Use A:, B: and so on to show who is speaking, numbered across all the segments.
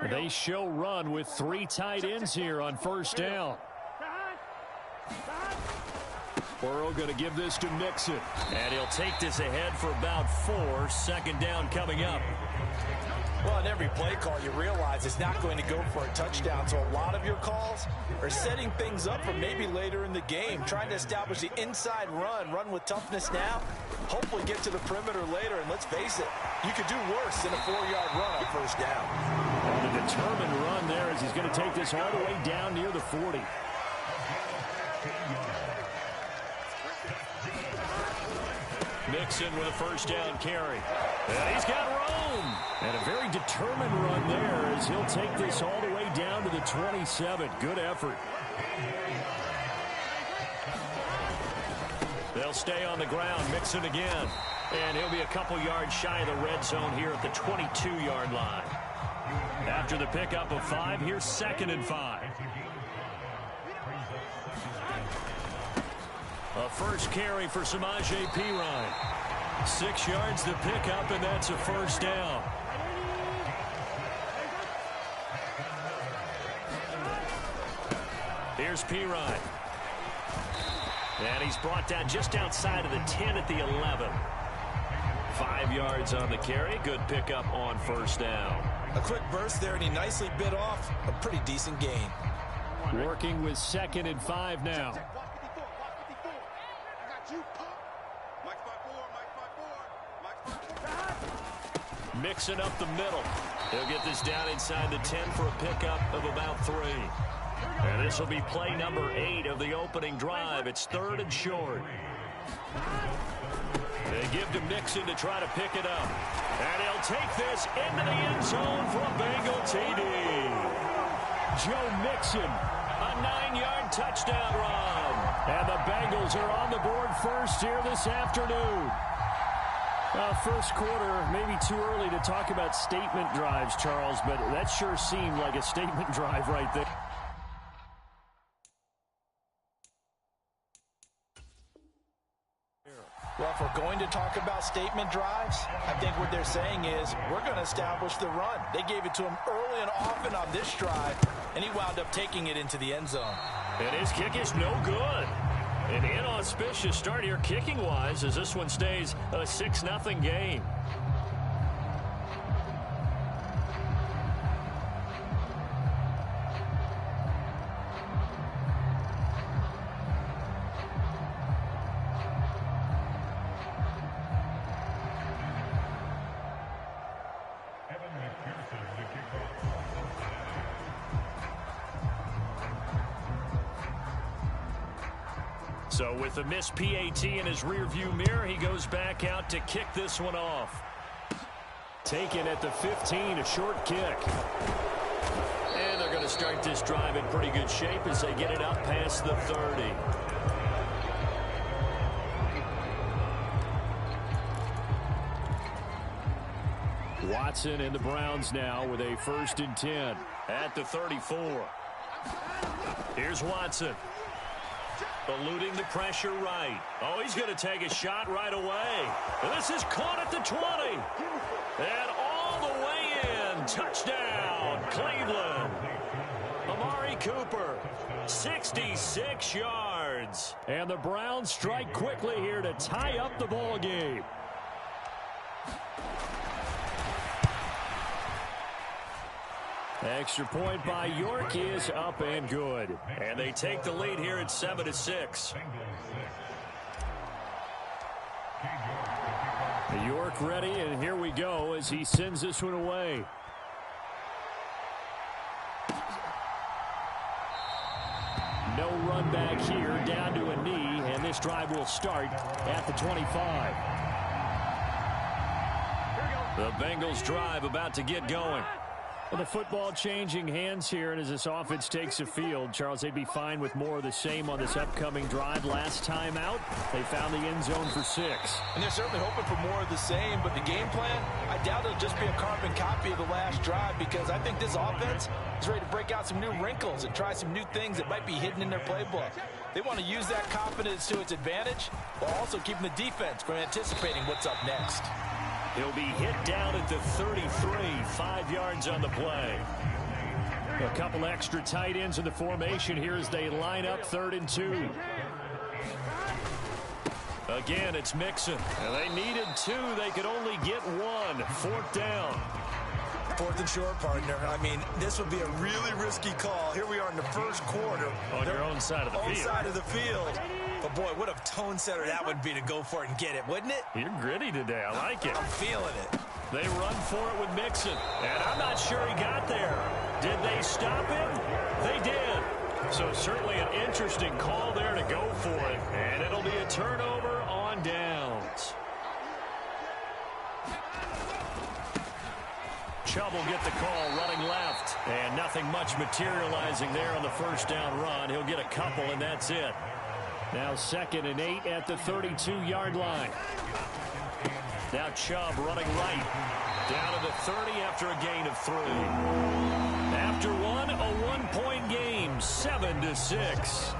A: They show run with 3 tight ends here on first down. Burrow going to give this to Mixon.
B: And he'll take this ahead for about 4. Second down coming up.
C: Well, in every play call, you realize it's not going to go for a touchdown. So a lot of your calls are setting things up for maybe later in the game, trying to establish the inside run with toughness now, hopefully get to the perimeter later. And let's face it, you could do worse than a 4-yard run on first down.
A: And a determined run there as he's going to take this all the way down near the 40.
B: Mixon with a first down carry.
A: And he's got room. And a very determined run there as he'll take this all the way down to the 27. Good effort.
B: They'll stay on the ground. Mixon again. And he'll be a couple yards shy of the red zone here at the 22-yard line. After the pickup of 5, here's 2nd and 5. A first carry for Samaje Perine. 6 yards to pick up, and that's a first down. Here's Perine. And he's brought down just outside of the 10 at the 11. 5 yards on the carry. Good pickup on first down.
C: A quick burst there, and he nicely bit off a pretty decent gain.
A: Working with 2nd and 5 now.
B: Mixing up the middle. He'll get this down inside the 10 for a pickup of about 3. And this will be play number 8 of the opening drive. It's 3rd and short. They give to Mixon to try to pick it up. And he'll take this into the end zone for a Bengal TD.
A: Joe Mixon,
B: a 9-yard touchdown run.
A: And the Bengals are on the board first here this afternoon. First quarter, maybe too early to talk about statement drives, Charles, but that sure seemed like a statement drive right there.
C: Well, if we're going to talk about statement drives, I think what they're saying is we're going to establish the run. They gave it to him early and often on this drive, and he wound up taking it into the end zone.
B: And his kick is no good. An inauspicious start here kicking-wise as this one stays a 6-0 game. So with the missed PAT in his rearview mirror, he goes back out to kick this one off.
A: Taken at the 15, a short kick.
B: And they're going to start this drive in pretty good shape as they get it up past the 30.
A: Watson and the Browns now with a 1st and 10.
B: At the 34. Here's Watson. Eluding the pressure right. Oh, he's going to take a shot right away. And this is caught at the 20. And all the way in. Touchdown, Cleveland. Amari Cooper, 66 yards.
A: And the Browns strike quickly here to tie up the ball game. Extra point by York is up and good.
B: And they take the lead here at 7-6.
A: York ready, and here we go as he sends this one away. No run back here, down to a knee, and this drive will start at the 25.
B: The Bengals drive about to get going.
A: Well, the football changing hands here, and as this offense takes the field, Charles, they'd be fine with more of the same on this upcoming drive. Last time out, they found the end zone for 6.
C: And they're certainly hoping for more of the same, but the game plan, I doubt it'll just be a carbon copy of the last drive, because I think this offense is ready to break out some new wrinkles and try some new things that might be hidden in their playbook. They want to use that confidence to its advantage while also keeping the defense from anticipating what's up next.
B: He'll be hit down at the 33, 5 yards on the play.
A: A couple extra tight ends in the formation here as they line up 3rd and 2.
B: Again, it's Mixon.
A: And they needed 2. They could only get 1. 4th down.
C: 4th and short, partner. I mean, this would be a really risky call. Here we are in the first quarter.
B: On your own side of the field.
C: Own side of the field. But, boy, what a tone setter that would be to go for it and get it, wouldn't it?
B: You're gritty today. I like it.
C: I'm feeling it.
B: They run for it with Mixon. And I'm not sure he got there. Did they stop him? They did. So certainly an interesting call there to go for it. And it'll be a turnover on downs. Chubb will get the call running left. And nothing much materializing there on the first down run. He'll get a couple, and that's it.
A: Now 2nd and 8 at the 32-yard line.
B: Now Chubb running right. Down to the 30 after a gain of 3. After one, a 1-point game, 7-6.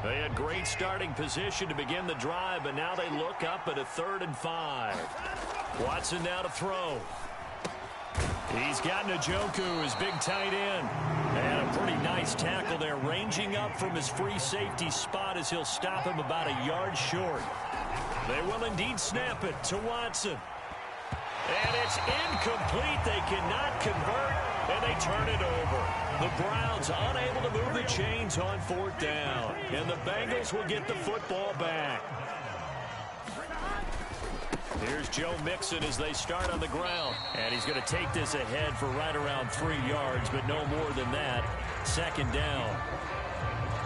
B: They had great starting position to begin the drive, but now they look up at a 3rd and 5. Watson now to throw. He's got Njoku, his big tight end. And a pretty nice tackle there, ranging up from his free safety spot as he'll stop him about a yard short. They will indeed snap it to Watson. And it's incomplete. They cannot convert, and they turn it over. The Browns unable to move the chains on 4th down. And the Bengals will get the football back. Here's Joe Mixon as they start on the ground. And he's going to take this ahead for right around 3 yards, but no more than that. 2nd down.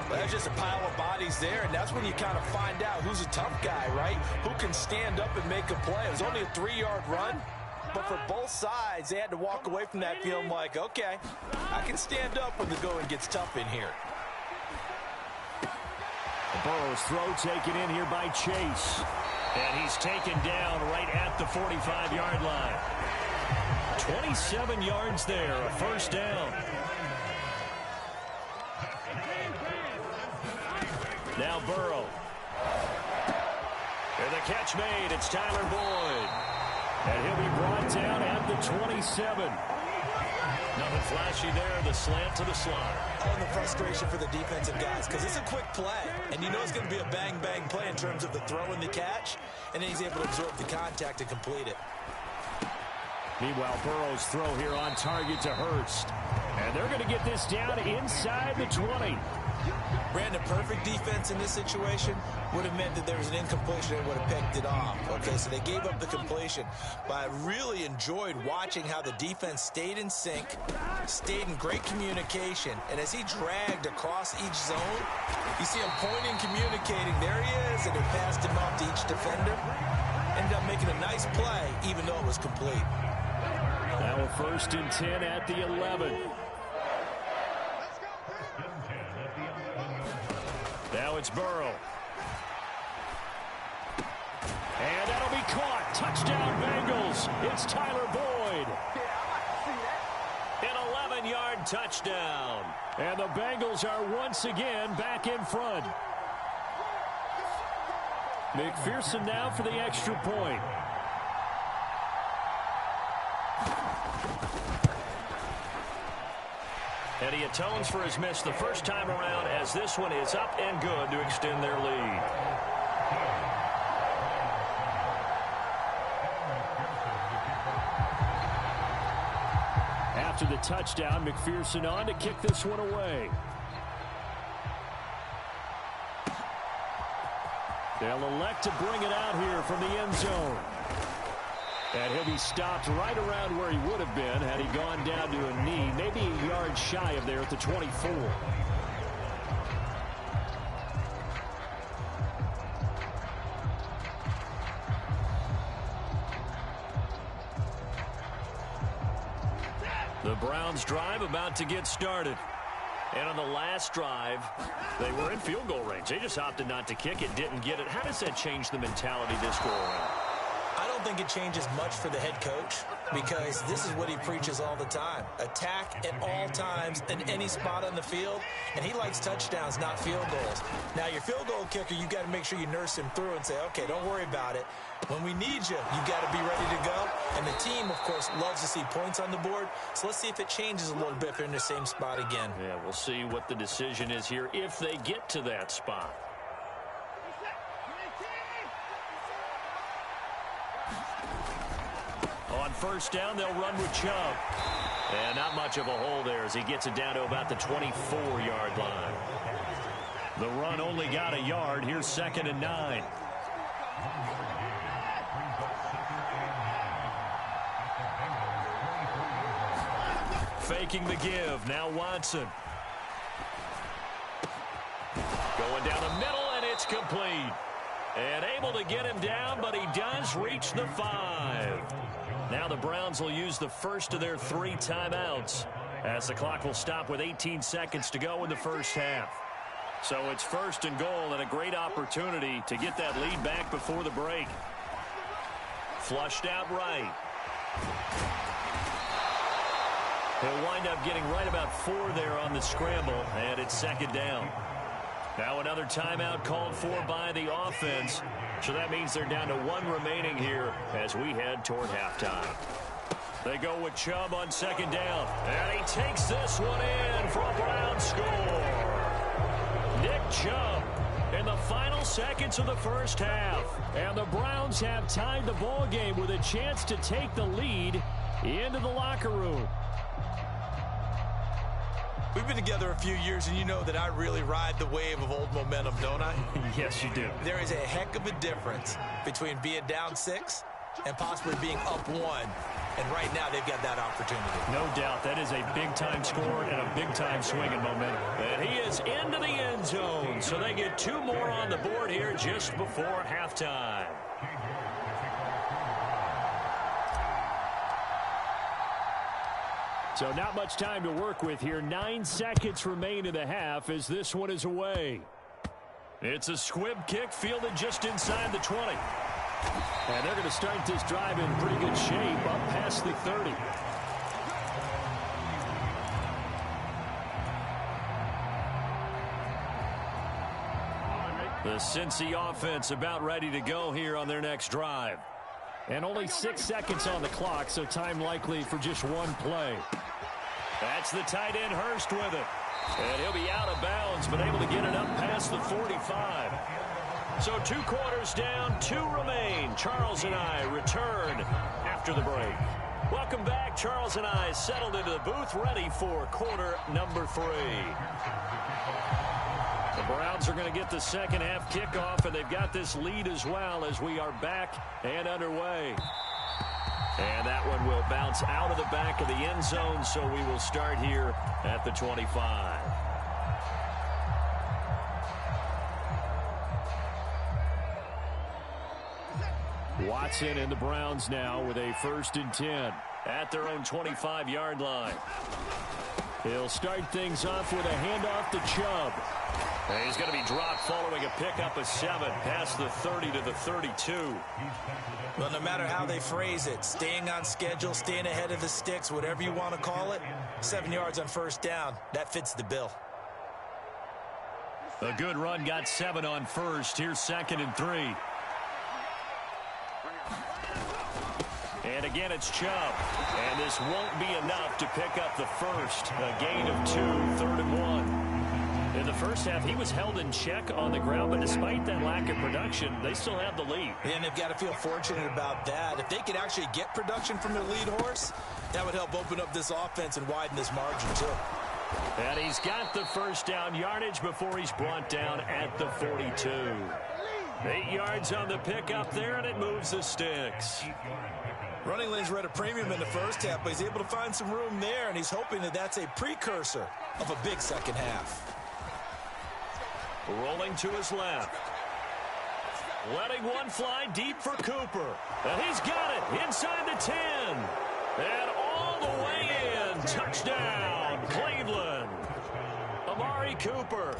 C: Well, there's just a pile of bodies there, and that's when you kind of find out who's a tough guy, right? Who can stand up and make a play. It was only a 3-yard run, but for both sides, they had to walk away from that feeling like, okay, I can stand up when the going gets tough in here.
A: Burrow's throw taken in here by Chase.
B: And he's taken down right at the 45-yard line. 27 yards there, a 1st down. Now Burrow. And the catch made. It's Tyler Boyd.
A: And he'll be brought down at the 27.
B: Nothing flashy there. The slant to the slot.
C: Oh, and the frustration for the defensive guys, because it's a quick play, and you know it's going to be a bang-bang play in terms of the throw and the catch, and then he's able to absorb the contact and complete it.
A: Meanwhile, Burrow's throw here on target to Hurst. And they're going to get this down inside the 20.
C: Brandon, perfect defense in this situation would have meant that there was an incompletion and would have picked it off. Okay, so they gave up the completion. But I really enjoyed watching how the defense stayed in sync, stayed in great communication, and as he dragged across each zone, you see him pointing, communicating. There he is, and he passed him off to each defender. Ended up making a nice play, even though it was complete.
A: Now a 1st and 10 at the 11.
B: Now it's Burrow.
A: And that'll be caught. Touchdown Bengals. It's Tyler Boyd.
B: An 11-yard touchdown.
A: And the Bengals are once again back in front. McPherson now for the extra point.
B: And he atones for his miss the first time around, as this one is up and good to extend their lead.
A: After the touchdown, McPherson on to kick this one away. They'll elect to bring it out here from the end zone. And he'll be stopped right around where he would have been had he gone down to a knee, maybe a yard shy of there at the 24.
B: The Browns drive about to get started. And on the last drive, they were in field goal range. They just opted not to kick it, didn't get it. How does that change the mentality this go around?
C: I don't don't think it changes much for the head coach because this is what he preaches all the time. Attack at all times in any spot on the field, and he likes touchdowns, not field goals. Now, your field goal kicker, you've got to make sure you nurse him through and say, okay, don't worry about it. When we need you, you've got to be ready to go. And the team, of course, loves to see points on the board. So let's see if it changes a little bit if they're in the same spot again.
B: Yeah, we'll see what the decision is here if they get to that spot. On first down, they'll run with Chubb. And not much of a hole there as he gets it down to about the 24-yard line. The run only got a yard. Here's 2nd and 9. Faking the give. Now Watson. Going down the middle, and it's complete. And able to get him down, but he does reach the 5. Now the Browns will use the first of their 3 timeouts as the clock will stop with 18 seconds to go in the first half. So it's 1st and goal and a great opportunity to get that lead back before the break. Flushed out right. He'll wind up getting right about 4 there on the scramble, and it's 2nd down. Now another timeout called for by the offense. So that means they're down to 1 remaining here as we head toward halftime. They go with Chubb on 2nd down. And he takes this one in for a Browns score. Nick Chubb in the final seconds of the first half.
A: And the Browns have tied the ball game with a chance to take the lead into the locker room.
C: We've been together a few years, and you know that I really ride the wave of old momentum, don't I?
A: Yes, you do.
C: There is a heck of a difference between being down 6 and possibly being up 1. And right now, they've got that opportunity.
A: No doubt. That is a big-time score and a big-time swing in momentum.
B: And he is into the end zone. So they get 2 more on the board here just before halftime.
A: So not much time to work with here. 9 seconds remain in the half as this one is away.
B: It's a squib kick fielded just inside the 20.
A: And they're going to start this drive in pretty good shape up past the 30.
B: The Cincy offense about ready to go here on their next drive.
A: And only 6 seconds on the clock, so time likely for just 1 play.
B: That's the tight end Hurst with it. And he'll be out of bounds, but able to get it up past the 45. So 2 quarters down, 2 remain. Charles and I return after the break. Welcome back. Charles and I settled into the booth, ready for quarter number 3. The Browns are going to get the second half kickoff, and they've got this lead as well as we are back and underway. And that one will bounce out of the back of the end zone, so we will start here at the 25.
A: Watson and the Browns now with a 1st and 10.
B: At their own 25-yard line.
A: He'll start things off with a handoff to Chubb.
B: And he's going to be dropped following a pickup of 7 past the 30 to the 32.
C: Well, no matter how they phrase it, staying on schedule, staying ahead of the sticks, whatever you want to call it, 7 yards on 1st down, that fits the bill.
B: A good run got 7 on 1st. Here's 2nd and 3. And again, it's Chubb. And this won't be enough to pick up the 1st. A gain of 2, 3rd and 1. In the first half, he was held in check on the ground, but despite that lack of production, they still have the lead.
C: And they've got to feel fortunate about that. If they could actually get production from their lead horse, that would help open up this offense and widen this margin, too.
B: And he's got the 1st down yardage before he's brought down at the 42. 8 yards on the pickup there, and it moves the sticks.
C: Running lanes were at a premium in the first half, but he's able to find some room there, and he's hoping that that's a precursor of a big second half.
B: Rolling to his left. Letting one fly deep for Cooper. And he's got it inside the 10. And all the way in. Touchdown, Cleveland. Amari Cooper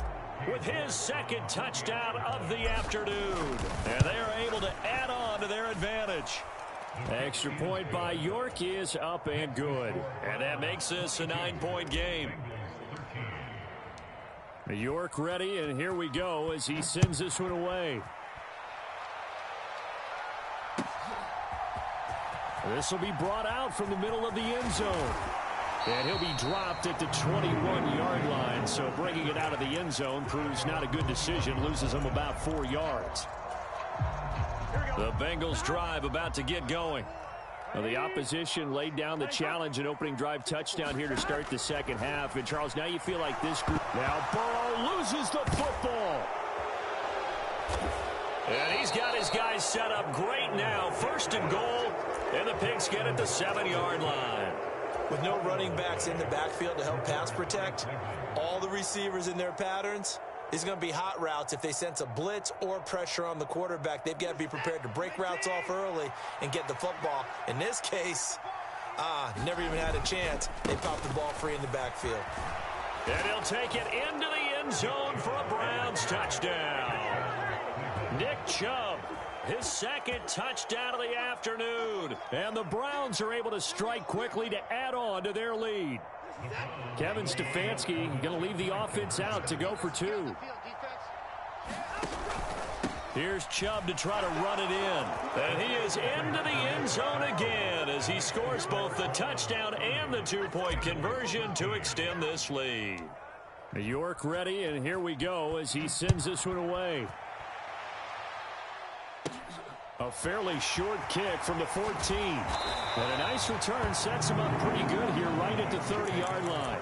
B: with his 2nd touchdown of the afternoon. And they are able to add on to their advantage.
A: Extra point by York is up and good.
B: And that makes this a 9-point game.
A: York ready, and here we go as he sends this one away. This will be brought out from the middle of the end zone. And he'll be dropped at the 21-yard line, so bringing it out of the end zone proves not a good decision, loses him about 4 yards.
B: The Bengals drive about to get going.
A: Well, the opposition laid down the challenge and opening drive touchdown here to start the second half. And, Charles, now you feel like this group. Now Burrow loses the football.
B: And he's got his guys set up great now. 1st and goal, and the Pigs get at the 7-yard line.
C: With no running backs in the backfield to help pass protect, all the receivers in their patterns, is going to be hot routes. If they sense a blitz or pressure on the quarterback, they've got to be prepared to break routes off early and get the football. In this case, never even had a chance. They popped the ball free in the backfield.
B: And he'll take it into the end zone for a Browns touchdown. Nick Chubb, his 2nd touchdown of the afternoon.
A: And the Browns are able to strike quickly to add on to their lead. Kevin Stefanski going to leave the offense out to go for 2.
B: Here's Chubb to try to run it in. And he is into the end zone again as he scores both the touchdown and the 2-point conversion to extend this lead.
A: York ready, and here we go as he sends this one away. A fairly short kick from the 14. And a nice return sets him up pretty good here right at the 30-yard line.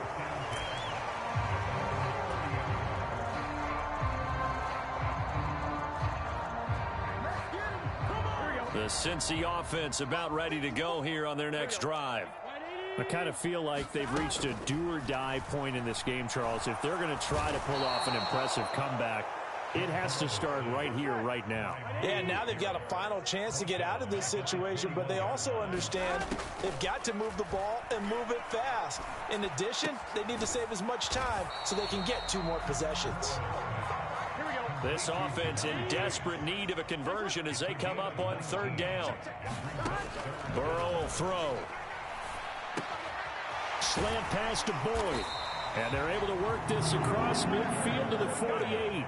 B: The Cincy offense about ready to go here on their next drive.
A: I kind of feel like they've reached a do-or-die point in this game, Charles. If they're going to try to pull off an impressive comeback, it has to start right here, right now.
C: Yeah, now they've got a final chance to get out of this situation, but they also understand they've got to move the ball and move it fast. In addition, they need to save as much time so they can get 2 more possessions.
B: This offense in desperate need of a conversion as they come up on 3rd down. Burrow will throw.
A: Slant pass to Boyd. And they're able to work this across midfield to the 48.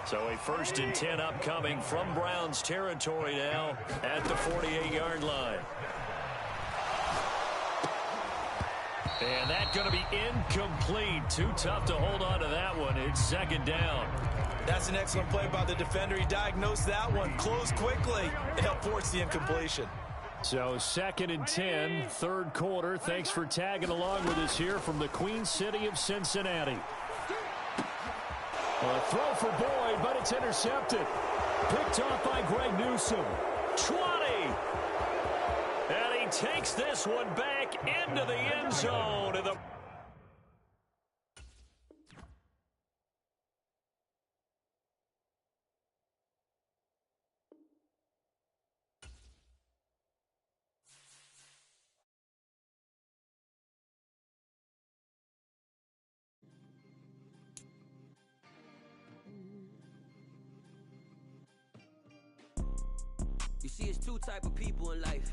B: So a 1st and 10 upcoming from Browns territory now at the 48-yard line. And that's going to be incomplete. Too tough to hold on to that one. It's 2nd down.
C: That's an excellent play by the defender. He diagnosed that one, closed quickly, and helped force the incompletion.
A: So 2nd and 10, 3rd quarter. Thanks for tagging along with us here from the Queen City of Cincinnati. A throw for Boyd, but it's intercepted. Picked off by Greg Newsome.
B: 20. And he takes this one back into the end zone. And the
D: You see, it's 2 type of people in life.